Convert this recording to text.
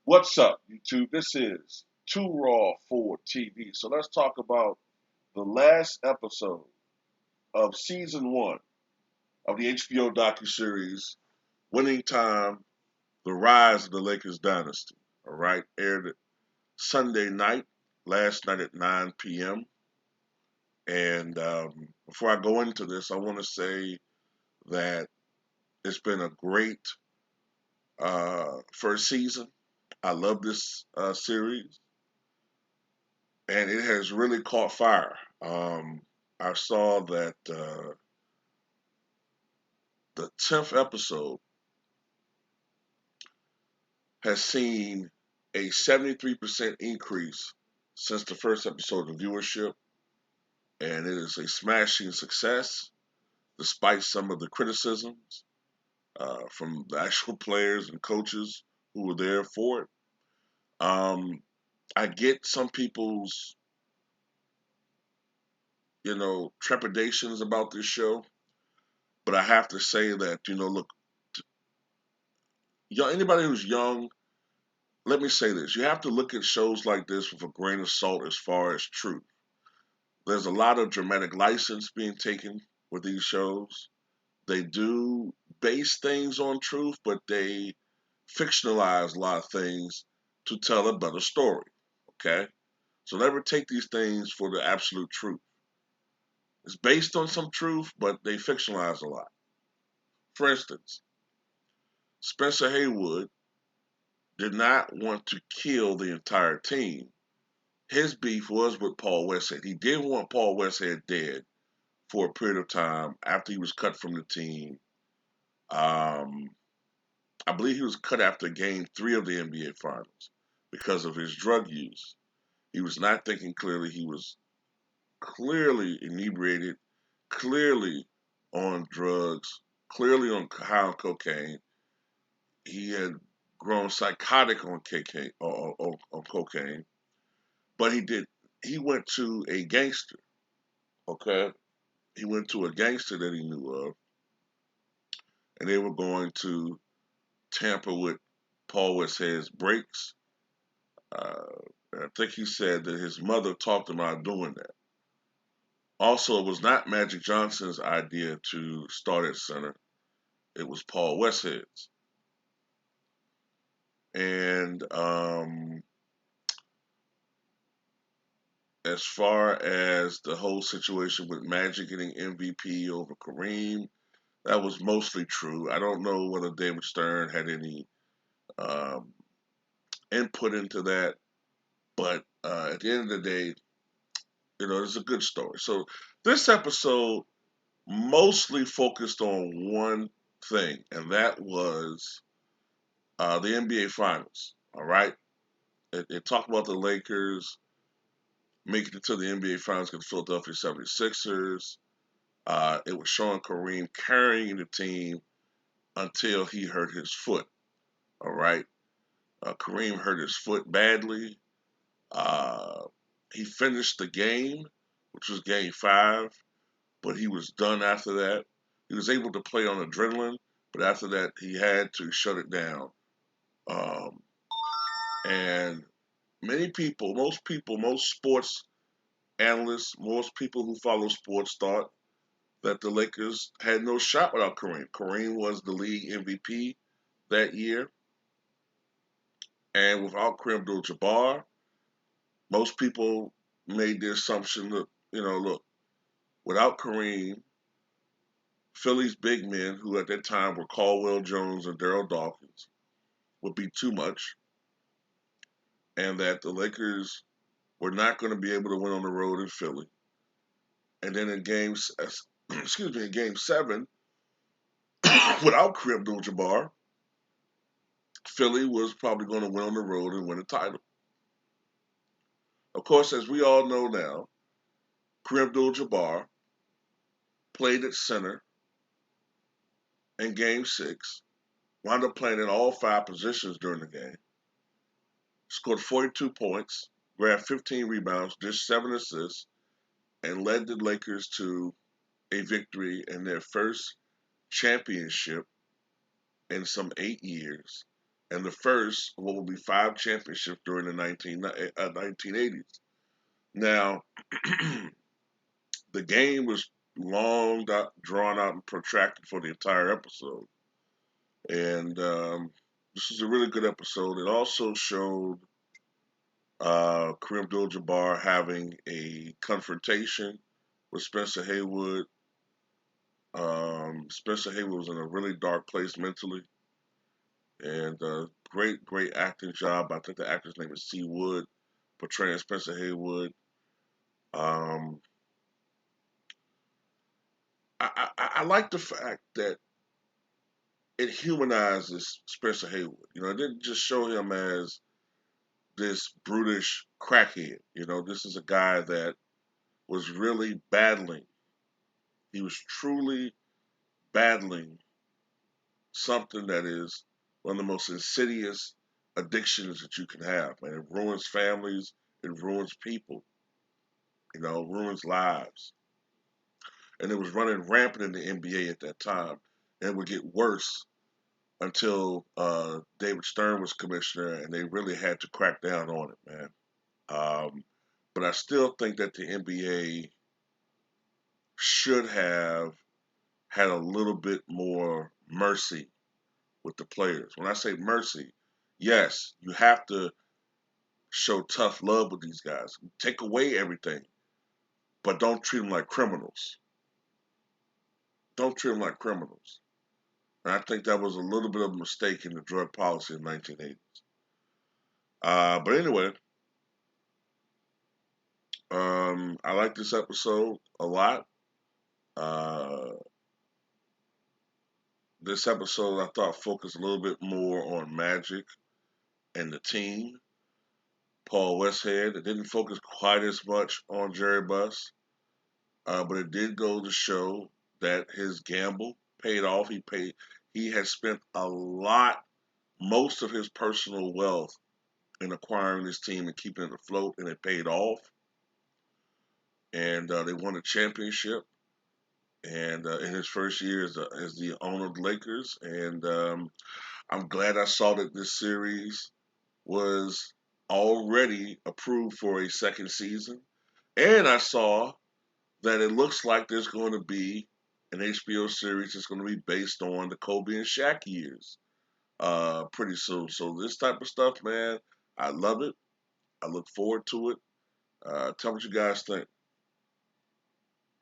What's up, YouTube? This is Too Raw for TV. So let's talk about the last episode of season one of the HBO docuseries Winning Time: The Rise of the Lakers Dynasty. All right, aired Sunday night, last night at 9 p.m. And before I go into this, I want to say that it's been a great first season. I love this series, and it has really caught fire. I saw that the 10th episode has seen a 73% increase since the first episode of viewership, and it is a smashing success despite some of the criticisms from the actual players and coaches who were there for it. Um, I get some people's, trepidations about this show, but I have to say that, look, anybody who's young, let me say this. You have to look at shows like this with a grain of salt as far as truth. There's a lot of dramatic license being taken with these shows. They do base things on truth, but they fictionalize a lot of things to tell a better story. Okay? So never take these things for the absolute truth. It's based on some truth, but they fictionalize a lot. For instance, Spencer Haywood did not want to kill the entire team. His beef was with Paul Westhead. He did want Paul Westhead dead for a period of time after he was cut from the team. Um, I believe he was cut after game three of the NBA Finals because of his drug use. He was not thinking clearly. He was clearly inebriated, clearly on drugs, clearly on high on cocaine. He had grown psychotic on cocaine, on cocaine, but he did. He went to a gangster. Okay, he went to a gangster that he knew of, and they were going to tamper with Paul Westhead's brakes. Uh, I think he said that his mother talked him out doing that. Also, it was not Magic Johnson's idea to start at center. It was Paul Westhead's. And as far as the whole situation with Magic getting MVP over Kareem, that was mostly true. I don't know whether David Stern had any um, input into that, but at the end of the day, it's a good story. So this episode mostly focused on one thing, and that was the NBA Finals. All right, it talked about the Lakers making it to the NBA Finals against Philadelphia 76ers. It was showing Kareem carrying the team until he hurt his foot. All right, Kareem hurt his foot badly. Uh, he finished the game, which was Game Five, but he was done after that. He was able to play on adrenaline, but after that, he had to shut it down. Um, and most people, most sports analysts, most people who follow sports thought that the Lakers had no shot without Kareem. Kareem was the league MVP that year, and without Kareem Abdul-Jabbar, most people made the assumption that look, without Kareem, Philly's big men, who at that time were Caldwell Jones and Daryl Dawkins, would be too much, and that the Lakers were not going to be able to win on the road in Philly. And then in games, excuse me, in Game Seven, without Kareem Abdul-Jabbar, Philly was probably going to win on the road and win a title. Of course, as we all know now, Kareem Abdul-Jabbar played at center in Game Six, wound up playing in all five positions during the game, scored 42 points, grabbed 15 rebounds, just 7 assists, and led the Lakers to a victory in their first championship in some 8 years. and the first of what will be 5 championships during the 1980s. Now, the game was drawn out, and protracted for the entire episode. And this is a really good episode. It also showed Kareem Abdul-Jabbar having a confrontation with Spencer Haywood. Spencer Haywood was in a really dark place mentally, and great acting job. I think the actor's name is C. Wood, portraying Spencer Haywood. Um, I like the fact that it humanizes Spencer Haywood. It didn't just show him as this brutish crackhead. This is a guy that was really battling. He was truly battling something that is one of the most insidious addictions that you can have, and it ruins families, it ruins people, ruins lives. And it was running rampant in the NBA at that time, and it would get worse until David Stern was commissioner, and they really had to crack down on it, man. But I still think that the NBA should have had a little bit more mercy with the players. When I say mercy, yes, you have to show tough love with these guys. Take away everything, but don't treat them like criminals. Don't treat them like criminals. And I think that was a little bit of a mistake in the drug policy in the 1980s. But anyway, I like this episode a lot. Uh, this episode I thought focused a little bit more on Magic and the team. Paul Westhead. It didn't focus quite as much on Jerry Buss, but it did go to show that his gamble paid off. He had spent a lot, most of his personal wealth in acquiring this team and keeping it afloat, and it paid off. And they won a championship. And in his first year as the owner of the Lakers, and I'm glad I saw that this series was already approved for a second season. And I saw that it looks like there's going to be an HBO series that's going to be based on the Kobe and Shaq years pretty soon. So this type of stuff, man, I love it. I look forward to it. Tell me what you guys think.